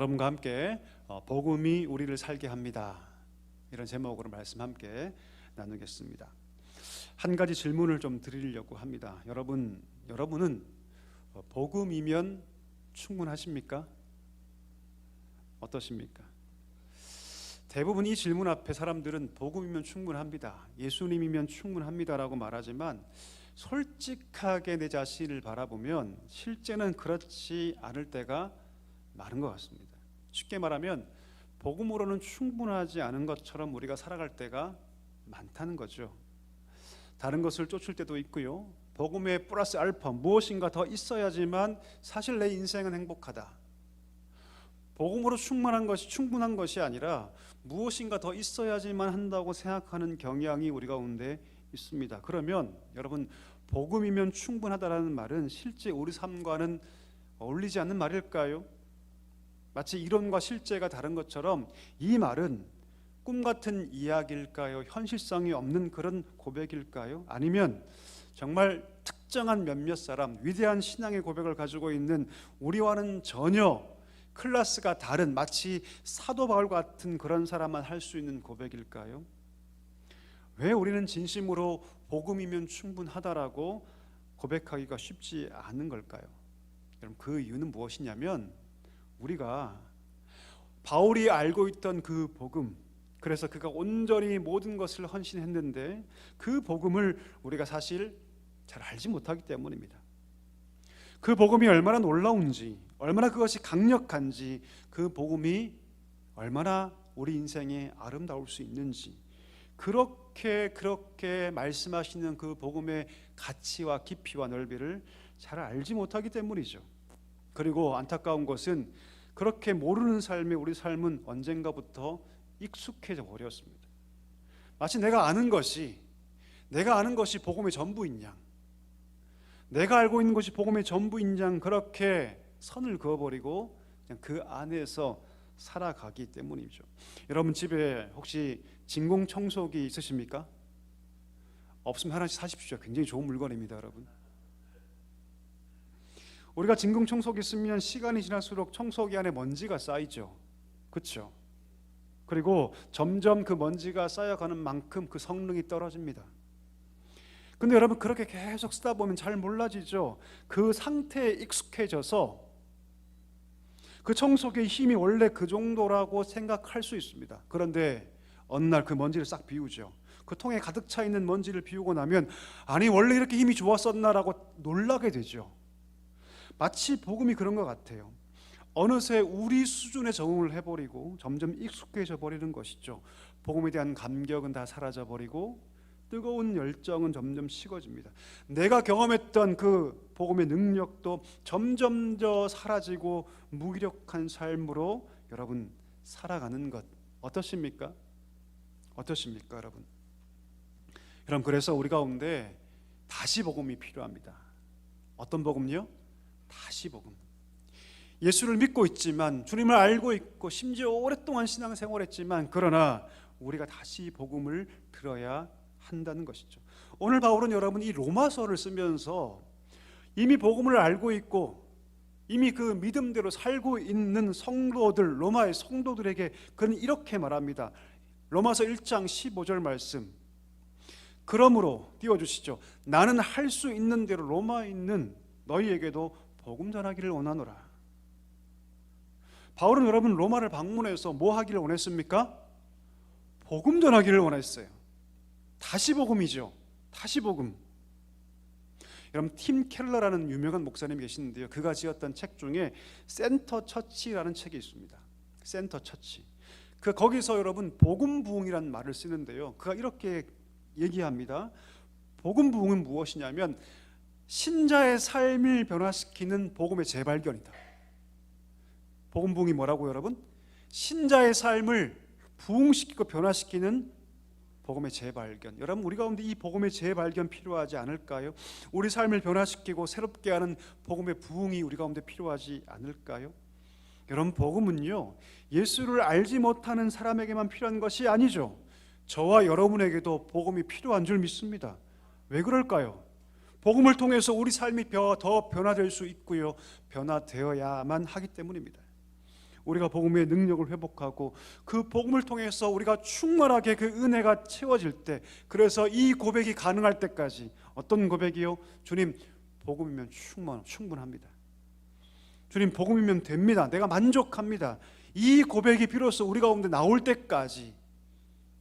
여러분과 함께 복음이 우리를 살게 합니다, 이런 제목으로 말씀 함께 나누겠습니다. 한 가지 질문을 좀 드리려고 합니다. 여러분은 복음이면 충분하십니까? 어떠십니까? 대부분 이 질문 앞에 사람들은 복음이면 충분합니다, 예수님이면 충분합니다라고 말하지만 솔직하게 내 자신을 바라보면 실제는 그렇지 않을 때가 많은 것 같습니다. 쉽게 말하면 복음으로는 충분하지 않은 것처럼 우리가 살아갈 때가 많다는 거죠. 다른 것을 쫓을 때도 있고요, 복음에 플러스 알파 무엇인가 더 있어야지만 사실 내 인생은 행복하다, 복음으로 충분한 것이 아니라 무엇인가 더 있어야지만 한다고 생각하는 경향이 우리 가운데 있습니다. 그러면 여러분, 복음이면 충분하다라는 말은 실제 우리 삶과는 어울리지 않는 말일까요? 마치 이론과 실제가 다른 것처럼 이 말은 꿈 같은 이야기일까요? 현실성이 없는 그런 고백일까요? 아니면 정말 특정한 몇몇 사람, 위대한 신앙의 고백을 가지고 있는 우리와는 전혀 클래스가 다른 마치 사도 바울 같은 그런 사람만 할 수 있는 고백일까요? 왜 우리는 진심으로 복음이면 충분하다라고 고백하기가 쉽지 않은 걸까요? 여러분, 그 이유는 무엇이냐면 우리가 바울이 알고 있던 그 복음, 그래서 그가 온전히 모든 것을 헌신했는데 그 복음을 우리가 사실 잘 알지 못하기 때문입니다. 그 복음이 얼마나 놀라운지, 얼마나 그것이 강력한지, 그 복음이 얼마나 우리 인생에 아름다울 수 있는지, 그렇게 말씀하시는 그 복음의 가치와 깊이와 넓이를 잘 알지 못하기 때문이죠. 그리고 안타까운 것은 그렇게 모르는 삶에 우리 삶은 언젠가부터 익숙해져 버렸습니다. 마치 내가 아는 것이 복음의 전부인 양, 내가 알고 있는 것이 복음의 전부인 양, 그렇게 선을 그어버리고 그냥 그 안에서 살아가기 때문이죠. 여러분, 집에 혹시 진공청소기 있으십니까? 없으면 하나씩 사십시오. 굉장히 좋은 물건입니다, 여러분. 우리가 진공청소기 쓰면 시간이 지날수록 청소기 안에 먼지가 쌓이죠. 그렇죠? 그리고 점점 그 먼지가 쌓여가는 만큼 그 성능이 떨어집니다. 근데 여러분, 그렇게 계속 쓰다 보면 잘 몰라지죠. 그 상태에 익숙해져서 그 청소기의 힘이 원래 그 정도라고 생각할 수 있습니다. 그런데 어느 날 그 먼지를 싹 비우죠. 그 통에 가득 차 있는 먼지를 비우고 나면 아니, 원래 이렇게 힘이 좋았었나라고 놀라게 되죠. 마치 복음이 그런 것 같아요. 어느새 우리 수준에 적응을 해버리고 점점 익숙해져 버리는 것이죠. 복음에 대한 감격은 다 사라져 버리고 뜨거운 열정은 점점 식어집니다. 내가 경험했던 그 복음의 능력도 점점 더 사라지고 무기력한 삶으로 여러분 살아가는 것 어떠십니까? 여러분? 여러분, 그래서 우리 가운데 다시 복음이 필요합니다. 어떤 복음요? 다시 복음. 예수를 믿고 있지만, 주님을 알고 있고, 심지어 오랫동안 신앙생활했지만, 그러나 우리가 다시 복음을 들어야 한다는 것이죠. 오늘 바울은 여러분 이 로마서를 쓰면서 이미 복음을 알고 있고 이미 그 믿음대로 살고 있는 성도들, 로마의 성도들에게 그는 이렇게 말합니다. 로마서 1장 15절 말씀, 그러므로 띄워주시죠. 나는 할 수 있는 대로 로마에 있는 너희에게도 복음 전하기를 원하노라. 바울은 여러분 로마를 방문해서 뭐 하기를 원했습니까? 복음 전하기를 원했어요. 다시 복음이죠. 다시 복음. 여러분, 팀 켈러라는 유명한 목사님이 계시는데요, 그가 지었던 책 중에 센터 처치라는 책이 있습니다. 센터 처치. 거기서 여러분 복음 부흥이라는 말을 쓰는데요, 그가 이렇게 얘기합니다. 복음 부흥은 무엇이냐면 신자의 삶을 변화시키는 복음의 재발견이다. 복음 부흥이 뭐라고 여러분? 신자의 삶을 부흥시키고 변화시키는 복음의 재발견. 여러분, 우리 가운데 이 복음의 재발견 필요하지 않을까요? 우리 삶을 변화시키고 새롭게 하는 복음의 부흥이 우리 가운데 필요하지 않을까요? 여러분, 복음은요, 예수를 알지 못하는 사람에게만 필요한 것이 아니죠. 저와 여러분에게도 복음이 필요한 줄 믿습니다. 왜 그럴까요? 복음을 통해서 우리 삶이 더 변화될 수 있고요, 변화되어야만 하기 때문입니다. 우리가 복음의 능력을 회복하고 그 복음을 통해서 우리가 충만하게 그 은혜가 채워질 때, 그래서 이 고백이 가능할 때까지, 어떤 고백이요? 주님, 복음이면 충분합니다. 주님, 복음이면 됩니다. 내가 만족합니다. 이 고백이 비로소 우리 가운데 나올 때까지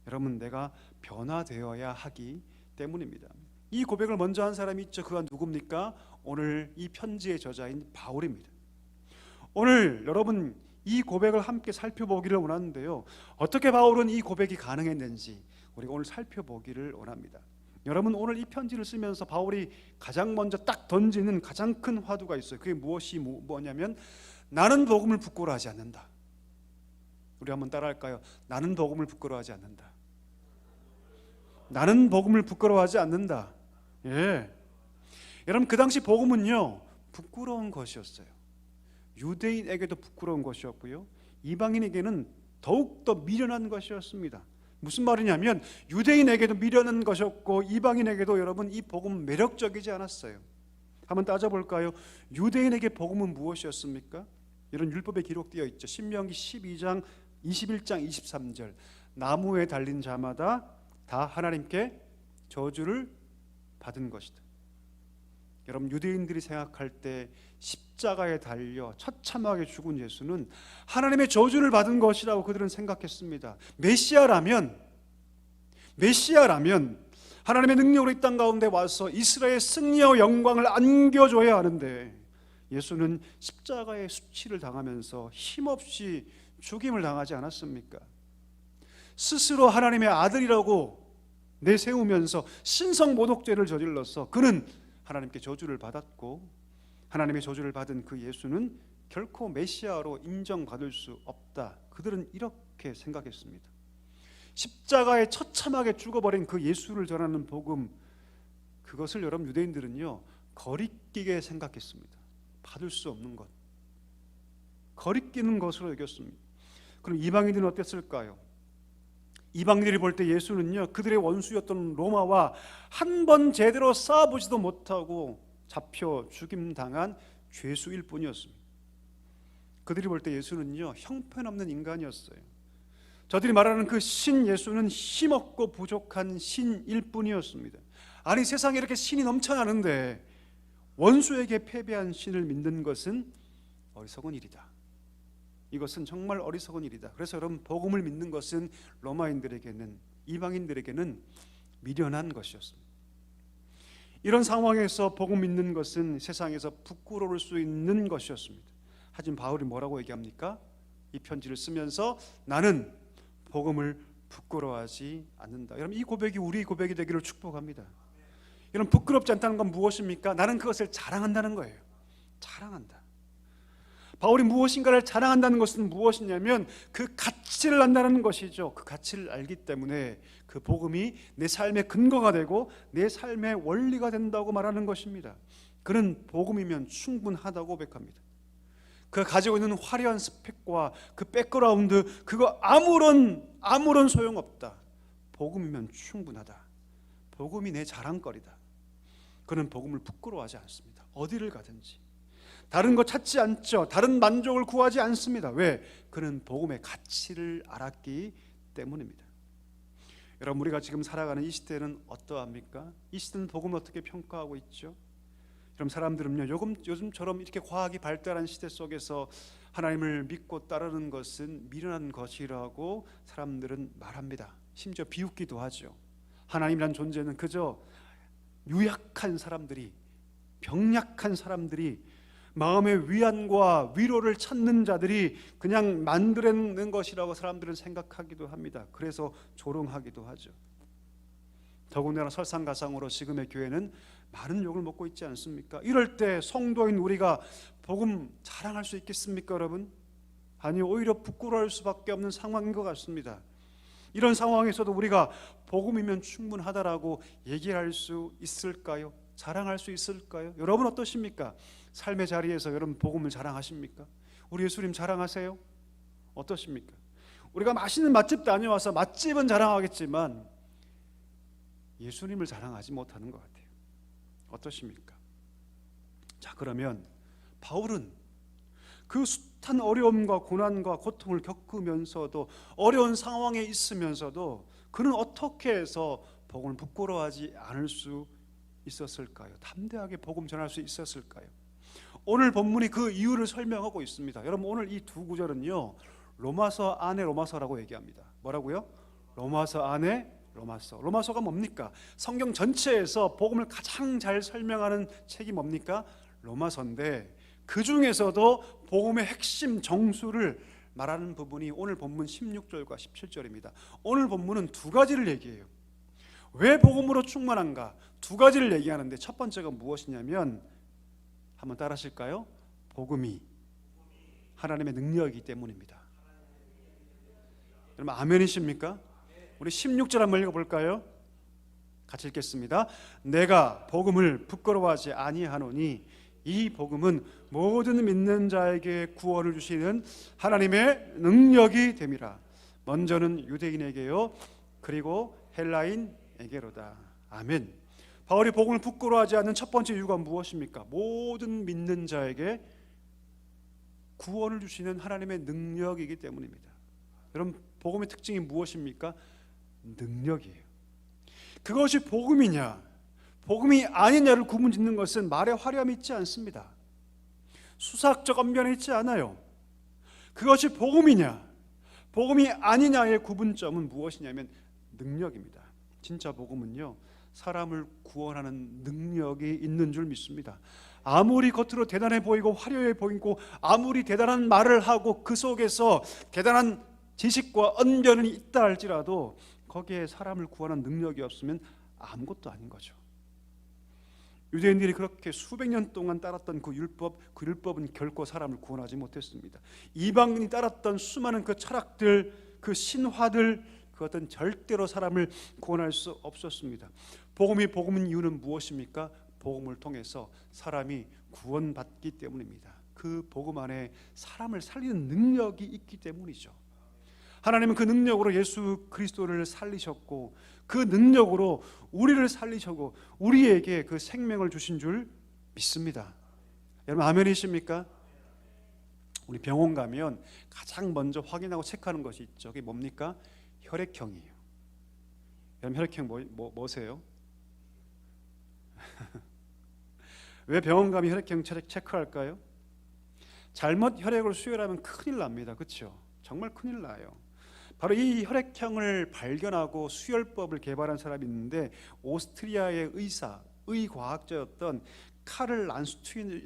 여러분, 내가 변화되어야 하기 때문입니다. 이 고백을 먼저 한 사람이 있죠. 그가 누굽니까? 오늘 이 편지의 저자인 바울입니다. 오늘 여러분 이 고백을 함께 살펴보기를 원하는데요, 어떻게 바울은 이 고백이 가능했는지 우리가 오늘 살펴보기를 원합니다. 여러분, 오늘 이 편지를 쓰면서 바울이 가장 먼저 딱 던지는 가장 큰 화두가 있어요. 그게 뭐냐면 나는 복음을 부끄러워하지 않는다. 우리 한번 따라할까요? 나는 복음을 부끄러워하지 않는다. 나는 복음을 부끄러워하지 않는다. 예. 여러분, 그 당시 복음은요, 부끄러운 것이었어요. 유대인에게도 부끄러운 것이었고요, 이방인에게는 더욱더 미련한 것이었습니다. 무슨 말이냐면 유대인에게도 미련한 것이었고 이방인에게도 여러분 이 복음은 매력적이지 않았어요. 한번 따져볼까요? 유대인에게 복음은 무엇이었습니까? 이런 율법에 기록되어 있죠. 신명기 12장 21장 23절, 나무에 달린 자마다 다 하나님께 저주를 받은 것이다. 여러분, 유대인들이 생각할 때 십자가에 달려 처참하게 죽은 예수는 하나님의 저주를 받은 것이라고 그들은 생각했습니다. 메시아라면 하나님의 능력으로 이 땅 가운데 와서 이스라엘의 승리와 영광을 안겨줘야 하는데, 예수는 십자가의 수치를 당하면서 힘없이 죽임을 당하지 않았습니까? 스스로 하나님의 아들이라고 내세우면서 신성모독죄를 저질러서 그는 하나님께 저주를 받았고, 하나님의 저주를 받은 그 예수는 결코 메시아로 인정받을 수 없다. 그들은 이렇게 생각했습니다. 십자가에 처참하게 죽어버린 그 예수를 전하는 복음, 그것을 여러분 유대인들은요, 거리끼게 생각했습니다. 받을 수 없는 것, 거리끼는 것으로 여겼습니다. 그럼 이방인들은 어땠을까요? 이방인들이 볼 때 예수는요, 그들의 원수였던 로마와 한 번 제대로 싸워보지도 못하고 잡혀 죽임당한 죄수일 뿐이었습니다. 그들이 볼 때 예수는요, 형편없는 인간이었어요. 저들이 말하는 그 신 예수는 힘없고 부족한 신일 뿐이었습니다. 아니, 세상에 이렇게 신이 넘쳐나는데 원수에게 패배한 신을 믿는 것은 어리석은 일이다. 이것은 정말 어리석은 일이다. 그래서 여러분, 복음을 믿는 것은 로마인들에게는, 이방인들에게는 미련한 것이었습니다. 이런 상황에서 복음 믿는 것은 세상에서 부끄러울 수 있는 것이었습니다. 하지만 바울이 뭐라고 얘기합니까? 이 편지를 쓰면서 나는 복음을 부끄러워하지 않는다. 여러분, 이 고백이 우리 고백이 되기를 축복합니다. 여러분, 부끄럽지 않다는 건 무엇입니까? 나는 그것을 자랑한다는 거예요. 자랑한다. 바울이 무엇인가를 자랑한다는 것은 무엇이냐면 그 가치를 안다는 것이죠. 그 가치를 알기 때문에 그 복음이 내 삶의 근거가 되고 내 삶의 원리가 된다고 말하는 것입니다. 그는 복음이면 충분하다고 고백합니다. 그가 가지고 있는 화려한 스펙과 그 백그라운드, 그거 아무런 소용없다. 복음이면 충분하다. 복음이 내 자랑거리다. 그는 복음을 부끄러워하지 않습니다. 어디를 가든지 다른 거 찾지 않죠. 다른 만족을 구하지 않습니다. 왜? 그는 복음의 가치를 알았기 때문입니다. 여러분, 우리가 지금 살아가는 이 시대는 어떠합니까? 이 시대는 복음을 어떻게 평가하고 있죠? 여러분, 사람들은요, 요즘처럼 이렇게 과학이 발달한 시대 속에서 하나님을 믿고 따르는 것은 미련한 것이라고 사람들은 말합니다. 심지어 비웃기도 하죠. 하나님이란 존재는 그저 유약한 사람들이, 병약한 사람들이, 마음의 위안과 위로를 찾는 자들이 그냥 만들어낸 것이라고 사람들은 생각하기도 합니다. 그래서 조롱하기도 하죠. 더군다나 설상가상으로 지금의 교회는 많은 욕을 먹고 있지 않습니까? 이럴 때 성도인 우리가 복음 자랑할 수 있겠습니까, 여러분? 아니, 오히려 부끄러울 수밖에 없는 상황인 것 같습니다. 이런 상황에서도 우리가 복음이면 충분하다라고 얘기할 수 있을까요? 자랑할 수 있을까요? 여러분 어떠십니까? 삶의 자리에서 여러분 복음을 자랑하십니까? 우리 예수님 자랑하세요? 어떠십니까? 우리가 맛있는 맛집 다녀와서 맛집은 자랑하겠지만 예수님을 자랑하지 못하는 것 같아요. 어떠십니까? 자, 그러면 바울은 그 숱한 어려움과 고난과 고통을 겪으면서도, 어려운 상황에 있으면서도 그는 어떻게 해서 복음을 부끄러워하지 않을 수 있었을까요? 담대하게 복음 전할 수 있었을까요? 오늘 본문이 그 이유를 설명하고 있습니다. 여러분, 오늘 이 두 구절은요, 로마서 안에 로마서라고 얘기합니다. 뭐라고요? 로마서 안에 로마서. 로마서가 뭡니까? 성경 전체에서 복음을 가장 잘 설명하는 책이 뭡니까? 로마서인데, 그 중에서도 복음의 핵심 정수를 말하는 부분이 오늘 본문 16절과 17절입니다. 오늘 본문은 두 가지를 얘기해요. 왜 복음으로 충만한가? 두 가지를 얘기하는데, 첫 번째가 무엇이냐면, 한번 따라 하실까요? 복음이 하나님의 능력이기 때문입니다. 여러분, 아멘이십니까? 우리 16절 한번 읽어볼까요? 같이 읽겠습니다. 내가 복음을 부끄러워하지 아니하노니 이 복음은 모든 믿는 자에게 구원을 주시는 하나님의 능력이 됨이라. 먼저는 유대인에게요, 그리고 헬라인에게로다. 아멘. 바울이 복음을 부끄러워하지 않는 첫 번째 이유가 무엇입니까? 모든 믿는 자에게 구원을 주시는 하나님의 능력이기 때문입니다. 여러분, 복음의 특징이 무엇입니까? 능력이에요. 그것이 복음이냐 복음이 아니냐를 구분짓는 것은 말의 화려함이 있지 않습니다. 수사학적 언변이 있지 않아요. 그것이 복음이냐 복음이 아니냐의 구분점은 무엇이냐면 능력입니다. 진짜 복음은요, 사람을 구원하는 능력이 있는 줄 믿습니다. 아무리 겉으로 대단해 보이고 화려해 보이고 아무리 대단한 말을 하고 그 속에서 대단한 지식과 언변이 있다 할지라도 거기에 사람을 구원하는 능력이 없으면 아무것도 아닌 거죠. 유대인들이 그렇게 수백 년 동안 따랐던 그 율법은 결코 사람을 구원하지 못했습니다. 이방인이 따랐던 수많은 그 철학들, 그 신화들, 그것은 절대로 사람을 구원할 수 없었습니다. 복음이 복음인 이유는 무엇입니까? 복음을 통해서 사람이 구원받기 때문입니다. 그 복음 안에 사람을 살리는 능력이 있기 때문이죠. 하나님은 그 능력으로 예수 그리스도를 살리셨고 그 능력으로 우리를 살리셨고 우리에게 그 생명을 주신 줄 믿습니다. 여러분, 아멘이십니까? 우리 병원 가면 가장 먼저 확인하고 체크하는 것이 있죠. 그게 뭡니까? 혈액형이에요. 여러분, 혈액형 뭐세요? 왜 병원 가면 혈액형 체크할까요? 잘못 혈액을 수혈하면 큰일 납니다. 그렇죠? 정말 큰일 나요. 바로 이 혈액형을 발견하고 수혈법을 개발한 사람이 있는데, 오스트리아의 의과학자였던 카를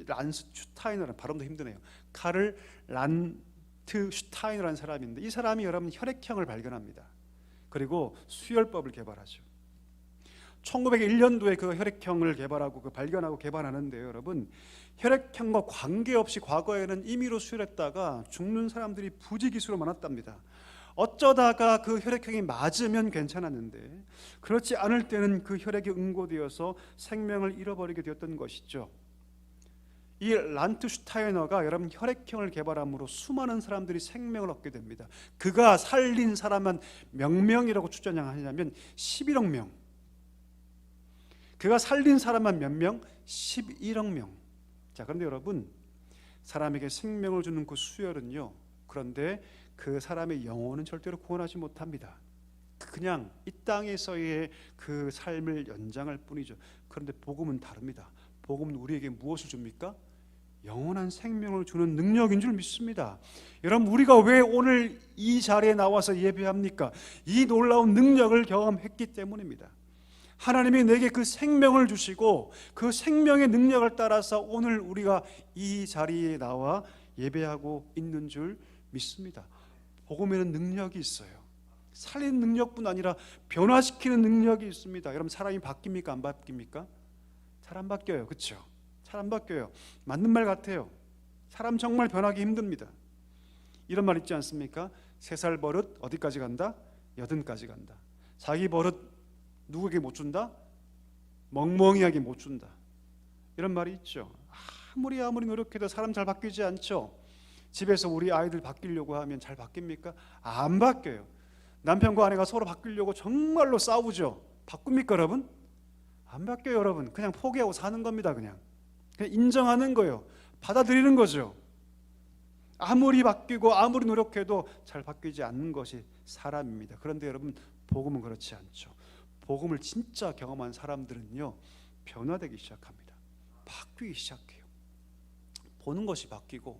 란스슈타이너라는, 발음도 힘드네요. 카를 란트슈타이너라는 사람인데, 이 사람이 여러분 혈액형을 발견합니다. 그리고 수혈법을 개발하죠. 1901년도에 그 혈액형을 개발하고 발견하고 개발하는데요, 여러분, 혈액형과 관계없이 과거에는 임의로 수혈했다가 죽는 사람들이 부지기수로 많았답니다. 어쩌다가 그 혈액형이 맞으면 괜찮았는데 그렇지 않을 때는 그 혈액이 응고되어서 생명을 잃어버리게 되었던 것이죠. 이 란트슈타이너가 여러분 혈액형을 개발함으로 수많은 사람들이 생명을 얻게 됩니다. 그가 살린 사람은 몇 명이라고 추정하냐면 11억 명. 그가 살린 사람은 몇 명? 11억 명. 자, 그런데 여러분, 사람에게 생명을 주는 그 수혈은요, 그런데 그 사람의 영혼은 절대로 구원하지 못합니다. 그냥 이 땅에서의 그 삶을 연장할 뿐이죠. 그런데 복음은 다릅니다. 복음은 우리에게 무엇을 줍니까? 영원한 생명을 주는 능력인 줄 믿습니다. 여러분, 우리가 왜 오늘 이 자리에 나와서 예배합니까? 이 놀라운 능력을 경험했기 때문입니다. 하나님이 내게 그 생명을 주시고 그 생명의 능력을 따라서 오늘 우리가 이 자리에 나와 예배하고 있는 줄 믿습니다. 복음에는 능력이 있어요. 살리는 능력뿐 아니라 변화시키는 능력이 있습니다. 여러분, 사람이 바뀝니까? 안 바뀝니까? 잘 안 바뀌어요. 그렇죠? 잘 안 바뀌어요. 맞는 말 같아요. 사람 정말 변하기 힘듭니다. 이런 말 있지 않습니까? 3살 버릇 어디까지 간다? 80까지 간다. 자기 버릇 누구에게 못 준다? 멍멍이하게 못 준다. 이런 말이 있죠. 아무리 노력해도 사람 잘 바뀌지 않죠. 집에서 우리 아이들 바뀌려고 하면 잘 바뀝니까? 안 바뀌어요. 남편과 아내가 서로 바뀌려고 정말로 싸우죠. 바꿉니까, 여러분? 안 바뀌어요, 여러분. 그냥 포기하고 사는 겁니다. 그냥 인정하는 거예요. 받아들이는 거죠. 아무리 바뀌고 아무리 노력해도 잘 바뀌지 않는 것이 사람입니다. 그런데 여러분, 복음은 그렇지 않죠. 복음을 진짜 경험한 사람들은요, 변화되기 시작합니다. 바뀌기 시작해요. 보는 것이 바뀌고,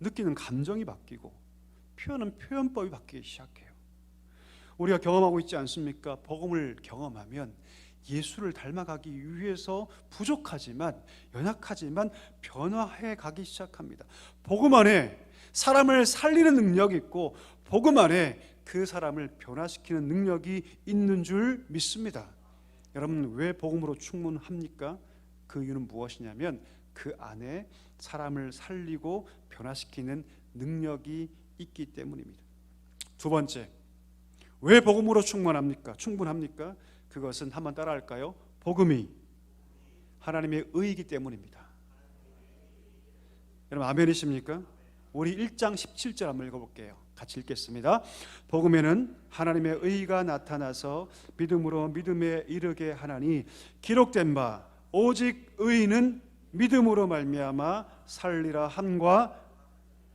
느끼는 감정이 바뀌고, 표현은 표현법이 바뀌기 시작해요. 우리가 경험하고 있지 않습니까? 복음을 경험하면 예수를 닮아가기 위해서 부족하지만, 연약하지만 변화해 가기 시작합니다. 복음 안에 사람을 살리는 능력이 있고, 복음 안에 그 사람을 변화시키는 능력이 있는 줄 믿습니다. 여러분, 왜 복음으로 충분합니까? 그 이유는 무엇이냐면 그 안에 사람을 살리고 변화시키는 능력이 있기 때문입니다. 두 번째, 왜 복음으로 충분합니까? 그것은 한번 따라할까요? 복음이 하나님의 의이기 때문입니다. 여러분, 아멘이십니까? 우리 1장 17절 한번 읽어볼게요. 같이 읽겠습니다. 복음에는 하나님의 의가 나타나서 믿음으로 믿음에 이르게 하나니, 기록된 바 오직 의인은 믿음으로 말미암아 살리라 함과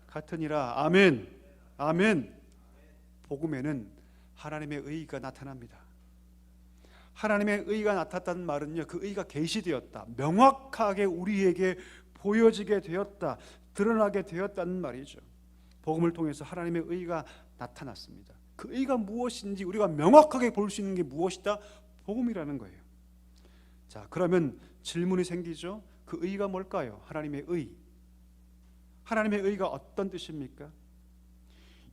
같으니라. 아멘. 아멘. 복음에는 하나님의 의가 나타납니다. 하나님의 의가 나타났다는 말은요, 그 의가 계시되었다, 명확하게 우리에게 보여지게 되었다, 드러나게 되었다는 말이죠. 복음을 통해서 하나님의 의가 나타났습니다. 그 의가 무엇인지 우리가 명확하게 볼 수 있는 게 무엇이다? 복음이라는 거예요. 자, 그러면 질문이 생기죠. 그 의가 뭘까요? 하나님의 의. 하나님의 의가 어떤 뜻입니까?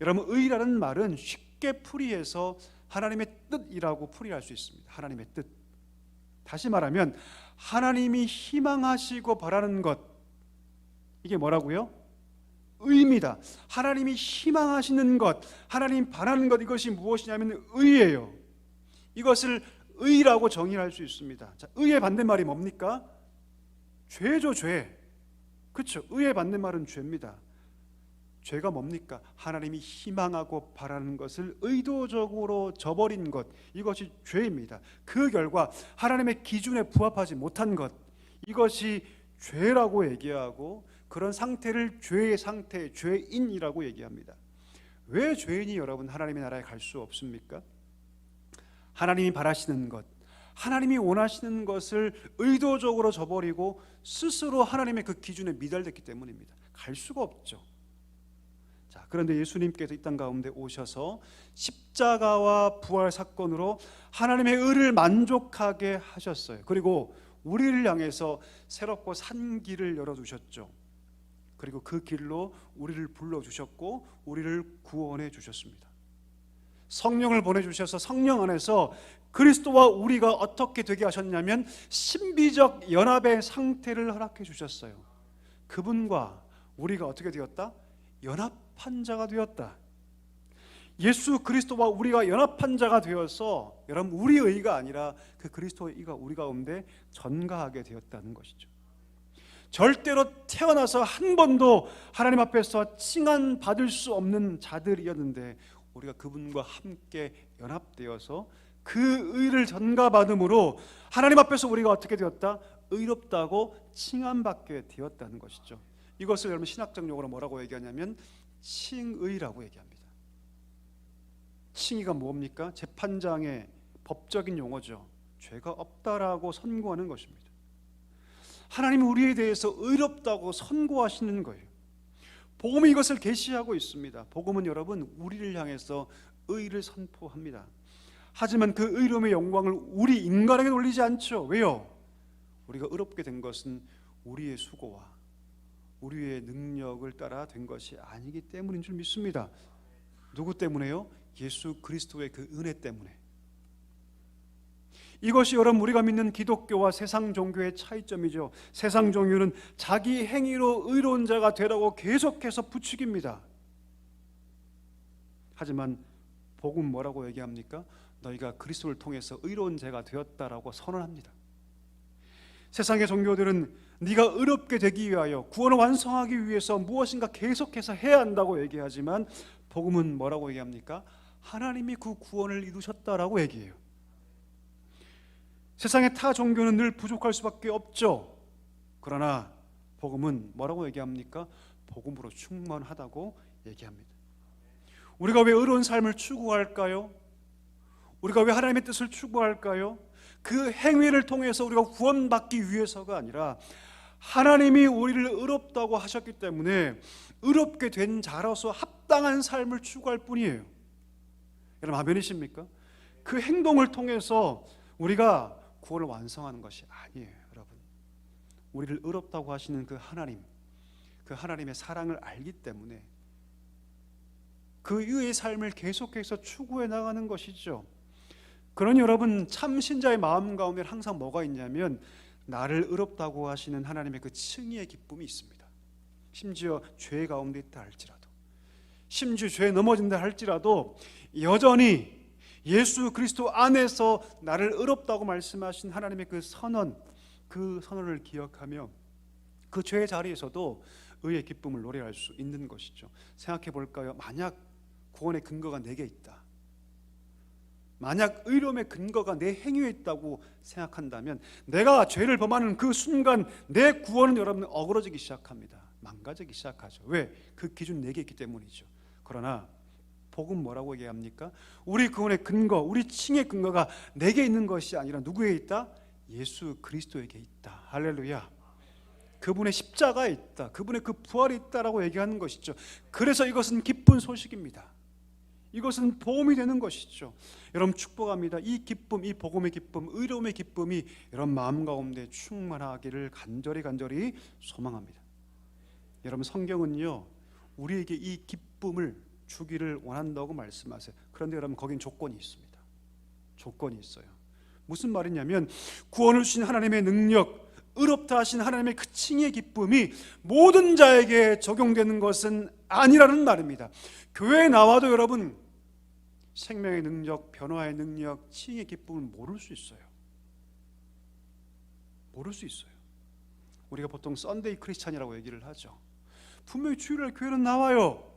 여러분, 의라는 말은 쉽게 풀이해서 하나님의 뜻이라고 풀이할 수 있습니다. 하나님의 뜻. 다시 말하면 하나님이 희망하시고 바라는 것, 이게 뭐라고요? 의입니다. 하나님이 희망하시는 것, 하나님 바라는 것, 이것이 무엇이냐면 의예요. 이것을 의라고 정의할 수 있습니다. 자, 의의 반대말이 뭡니까? 죄죠, 죄. 그렇죠? 의의 반대말은 죄입니다. 죄가 뭡니까? 하나님이 희망하고 바라는 것을 의도적으로 저버린 것, 이것이 죄입니다. 그 결과 하나님의 기준에 부합하지 못한 것, 이것이 죄라고 얘기하고, 그런 상태를 죄의 상태, 죄인이라고 얘기합니다. 왜 죄인이 여러분 하나님의 나라에 갈 수 없습니까? 하나님이 바라시는 것, 하나님이 원하시는 것을 의도적으로 저버리고 스스로 하나님의 그 기준에 미달됐기 때문입니다. 갈 수가 없죠. 자, 그런데 예수님께서 이 땅 가운데 오셔서 십자가와 부활 사건으로 하나님의 의를 만족하게 하셨어요. 그리고 우리를 향해서 새롭고 산 길을 열어주셨죠. 그리고 그 길로 우리를 불러주셨고 우리를 구원해 주셨습니다. 성령을 보내주셔서 성령 안에서 그리스도와 우리가 어떻게 되게 하셨냐면 신비적 연합의 상태를 허락해 주셨어요. 그분과 우리가 어떻게 되었다? 연합한 자가 되었다. 예수 그리스도와 우리가 연합한 자가 되어서 여러분, 우리의 의가 아니라 그 그리스도의 의가 우리 가운데 전가하게 되었다는 것이죠. 절대로 태어나서 한 번도 하나님 앞에서 칭함받을 수 없는 자들이었는데 우리가 그분과 함께 연합되어서 그 의를 전가받음으로 하나님 앞에서 우리가 어떻게 되었다? 의롭다고 칭함받게 되었다는 것이죠. 이것을 여러분 신학적 용어로 뭐라고 얘기하냐면 칭의라고 얘기합니다. 칭의가 뭡니까? 재판장의 법적인 용어죠. 죄가 없다라고 선고하는 것입니다. 하나님은 우리에 대해서 의롭다고 선고하시는 거예요. 복음이 이것을 계시하고 있습니다. 복음은 여러분 우리를 향해서 의를 선포합니다. 하지만 그 의로움의 영광을 우리 인간에게 돌리지 않죠. 왜요? 우리가 의롭게 된 것은 우리의 수고와 우리의 능력을 따라 된 것이 아니기 때문인 줄 믿습니다. 누구 때문에요? 예수 그리스도의 그 은혜 때문에. 이것이 여러분 우리가 믿는 기독교와 세상 종교의 차이점이죠. 세상 종교는 자기 행위로 의로운 자가 되라고 계속해서 부추깁니다. 하지만 복음은 뭐라고 얘기합니까? 너희가 그리스도를 통해서 의로운 자가 되었다라고 선언합니다. 세상의 종교들은 네가 의롭게 되기 위하여 구원을 완성하기 위해서 무엇인가 계속해서 해야 한다고 얘기하지만 복음은 뭐라고 얘기합니까? 하나님이 그 구원을 이루셨다라고 얘기해요. 세상의 타 종교는 늘 부족할 수밖에 없죠. 그러나 복음은 뭐라고 얘기합니까? 복음으로 충만하다고 얘기합니다. 우리가 왜 의로운 삶을 추구할까요? 우리가 왜 하나님의 뜻을 추구할까요? 그 행위를 통해서 우리가 구원받기 위해서가 아니라 하나님이 우리를 의롭다고 하셨기 때문에 의롭게 된 자로서 합당한 삶을 추구할 뿐이에요. 여러분 아멘이십니까? 그 행동을 통해서 우리가 구원을 완성하는 것이 아니에요. 여러분, 우리를 의롭다고 하시는 그 하나님의 사랑을 알기 때문에 그 의의 삶을 계속해서 추구해 나가는 것이죠. 그러니 여러분, 참 신자의 마음 가운데 항상 뭐가 있냐면 나를 의롭다고 하시는 하나님의 그 칭의의 기쁨이 있습니다. 심지어 죄 가운데 있다 할지라도, 심지어 죄에 넘어진다 할지라도 여전히 예수 그리스도 안에서 나를 의롭다고 말씀하신 하나님의 그 선언을 기억하며 그 죄의 자리에서도 의의 기쁨을 노래할 수 있는 것이죠. 생각해 볼까요? 만약 구원의 근거가 내게 있다, 만약 의로움의 근거가 내 행위에 있다고 생각한다면 내가 죄를 범하는 그 순간 내 구원은 여러분 어그러지기 시작합니다. 망가지기 시작하죠. 왜? 그 기준 내게 있기 때문이죠. 그러나 복음 뭐라고 얘기합니까? 우리 구원의 근거, 우리 칭의 근거가 내게 있는 것이 아니라 누구에 있다? 예수 그리스도에게 있다. 할렐루야. 그분의 십자가에 있다, 그분의 그 부활이 있다라고 얘기하는 것이죠. 그래서 이것은 기쁜 소식입니다. 이것은 보험이 되는 것이죠. 여러분 축복합니다. 이 기쁨, 이 복음의 기쁨, 의로움의 기쁨이 여러분 마음 가운데 충만하기를 간절히 소망합니다. 여러분 성경은요 우리에게 이 기쁨을 주기를 원한다고 말씀하세요. 그런데 여러분 거긴 조건이 있습니다. 조건이 있어요. 무슨 말이냐면 구원을 주신 하나님의 능력, 의롭다 하신 하나님의 그 칭의 기쁨이 모든 자에게 적용되는 것은 아니라는 말입니다. 교회에 나와도 여러분 생명의 능력, 변화의 능력, 칭의 기쁨을 모를 수 있어요. 모를 수 있어요. 우리가 보통 썬데이 크리스찬이라고 얘기를 하죠. 분명히 주일날 교회는 나와요.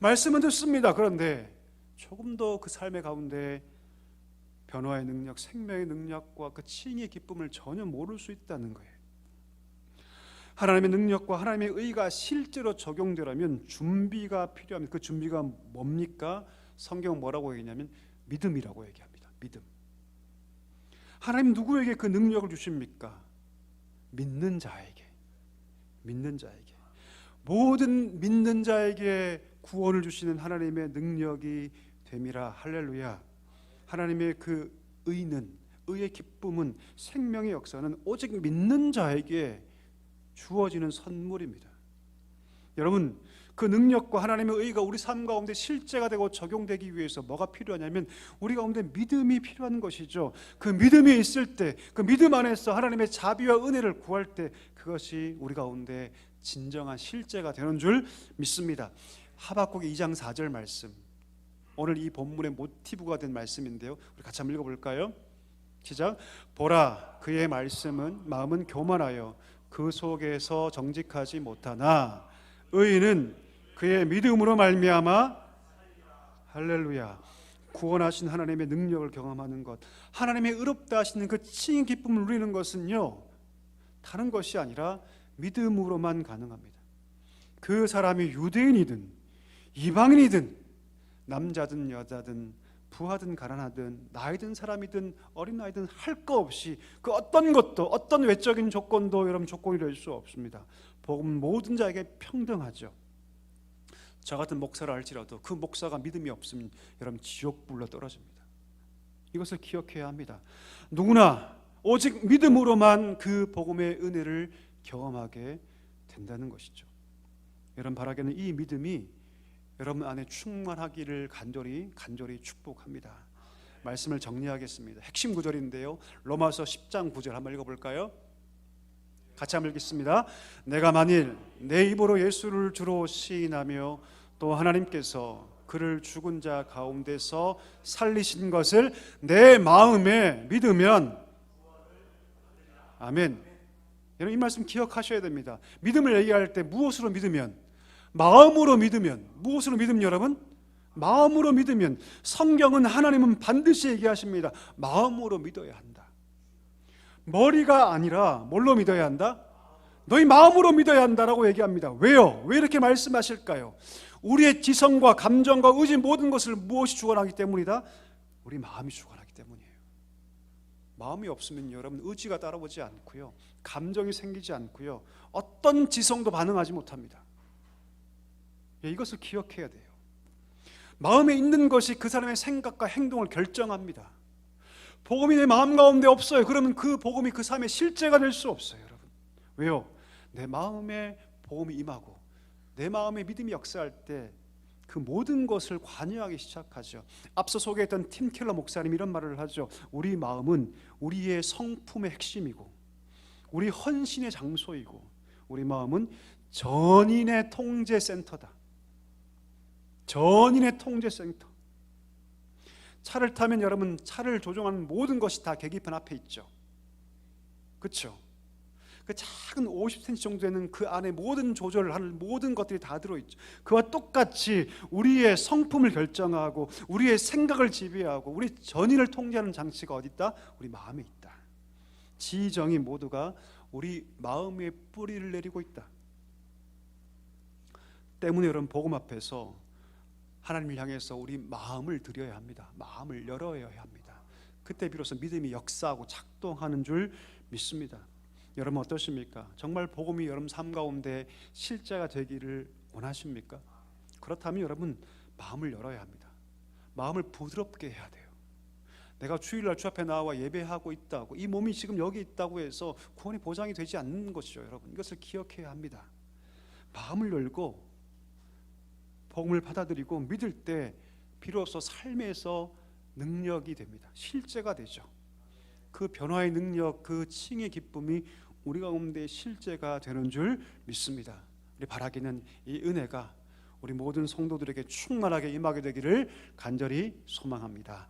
말씀은 듣습니다. 그런데 조금 더 그 삶의 가운데 변화의 능력, 생명의 능력과 그 칭의 기쁨을 전혀 모를 수 있다는 거예요. 하나님의 능력과 하나님의 의가 실제로 적용되려면 준비가 필요합니다. 그 준비가 뭡니까? 성경은 뭐라고 얘기하냐면 믿음이라고 얘기합니다. 믿음. 하나님 누구에게 그 능력을 주십니까? 믿는 자에게. 믿는 자에게. 모든 믿는 자에게 구원을 주시는 하나님의 능력이 됨이라. 할렐루야. 하나님의 그 의의 기쁨은, 생명의 역사는 오직 믿는 자에게 주어지는 선물입니다. 여러분 그 능력과 하나님의 의가 우리 삶 가운데 실제가 되고 적용되기 위해서 뭐가 필요하냐면 우리 가운데 믿음이 필요한 것이죠. 그 믿음이 있을 때, 그 믿음 안에서 하나님의 자비와 은혜를 구할 때 그것이 우리 가운데 진정한 실제가 되는 줄 믿습니다. 하박국 2장 4절 말씀, 오늘 이 본문의 모티브가 된 말씀인데요, 우리 같이 한번 읽어볼까요? 시작. 보라, 그의 말씀은 마음은 교만하여 그 속에서 정직하지 못하나 의인은 그의 믿음으로 말미암아, 할렐루야, 구원하신 하나님의 능력을 경험하는 것, 하나님의 의롭다 하시는 그 칭의 기쁨을 누리는 것은요 다른 것이 아니라 믿음으로만 가능합니다. 그 사람이 유대인이든 이방인이든 남자든 여자든 부하든 가난하든 나이든 사람이든 어린아이든 할 거 없이 그 어떤 것도, 어떤 외적인 조건도 여러분 조건이 될 수 없습니다. 복음은 모든 자에게 평등하죠. 저 같은 목사를 할지라도 그 목사가 믿음이 없으면 여러분 지옥불로 떨어집니다. 이것을 기억해야 합니다. 누구나 오직 믿음으로만 그 복음의 은혜를 경험하게 된다는 것이죠. 여러분 바라기는 이 믿음이 여러분 안에 충만하기를 간절히 축복합니다. 말씀을 정리하겠습니다. 핵심 구절인데요, 로마서 10장 9절 한번 읽어볼까요? 같이 한번 읽겠습니다. 내가 만일 내 입으로 예수를 주로 시인하며 또 하나님께서 그를 죽은 자 가운데서 살리신 것을 내 마음에 믿으면, 아멘. 여러분 이 말씀 기억하셔야 됩니다. 믿음을 얘기할 때 무엇으로 믿으면? 마음으로 믿으면. 무엇으로 믿으면 여러분? 마음으로 믿으면. 성경은, 하나님은 반드시 얘기하십니다. 마음으로 믿어야 한다. 머리가 아니라 뭘로 믿어야 한다? 너희 마음으로 믿어야 한다라고 얘기합니다. 왜요? 왜 이렇게 말씀하실까요? 우리의 지성과 감정과 의지 모든 것을 무엇이 주관하기 때문이다? 우리 마음이 주관하기 때문이에요. 마음이 없으면 여러분 의지가 따라오지 않고요, 감정이 생기지 않고요, 어떤 지성도 반응하지 못합니다. 이것을 기억해야 돼요. 마음에 있는 것이 그 사람의 생각과 행동을 결정합니다. 복음이 내 마음 가운데 없어요. 그러면 그 복음이 그 삶의 실제가 될 수 없어요, 여러분. 왜요? 내 마음에 복음이 임하고 내 마음에 믿음이 역사할 때 그 모든 것을 관여하기 시작하죠. 앞서 소개했던 팀 켈러 목사님 이런 말을 하죠. 우리 마음은 우리의 성품의 핵심이고 우리 헌신의 장소이고 우리 마음은 전인의 통제센터다. 전인의 통제센터. 차를 타면 여러분 차를 조종하는 모든 것이 다 계기판 앞에 있죠. 그렇죠? 그 작은 50cm 정도 되는 그 안에 모든 조절을 하는 모든 것들이 다 들어있죠. 그와 똑같이 우리의 성품을 결정하고 우리의 생각을 지배하고 우리 전인을 통제하는 장치가 어디 있다? 우리 마음에 있다. 지정이 모두가 우리 마음에 뿌리를 내리고 있다. 때문에 여러분 복음 앞에서 하나님을 향해서 우리 마음을 드려야 합니다. 마음을 열어야 합니다. 그때 비로소 믿음이 역사하고 작동하는 줄 믿습니다. 여러분 어떠십니까? 정말 복음이 여러분 삶 가운데 실제가 되기를 원하십니까? 그렇다면 여러분 마음을 열어야 합니다. 마음을 부드럽게 해야 돼요. 내가 주일날 주 앞에 나와 예배하고 있다고, 이 몸이 지금 여기 있다고 해서 구원이 보장이 되지 않는 것이죠. 여러분 이것을 기억해야 합니다. 마음을 열고 복음을 받아들이고 믿을 때 비로소 삶에서 능력이 됩니다. 실제가 되죠. 그 변화의 능력, 그 칭의 기쁨이 우리 가운데 실제가 되는 줄 믿습니다. 우리 바라기는 이 은혜가 우리 모든 성도들에게 충만하게 임하게 되기를 간절히 소망합니다.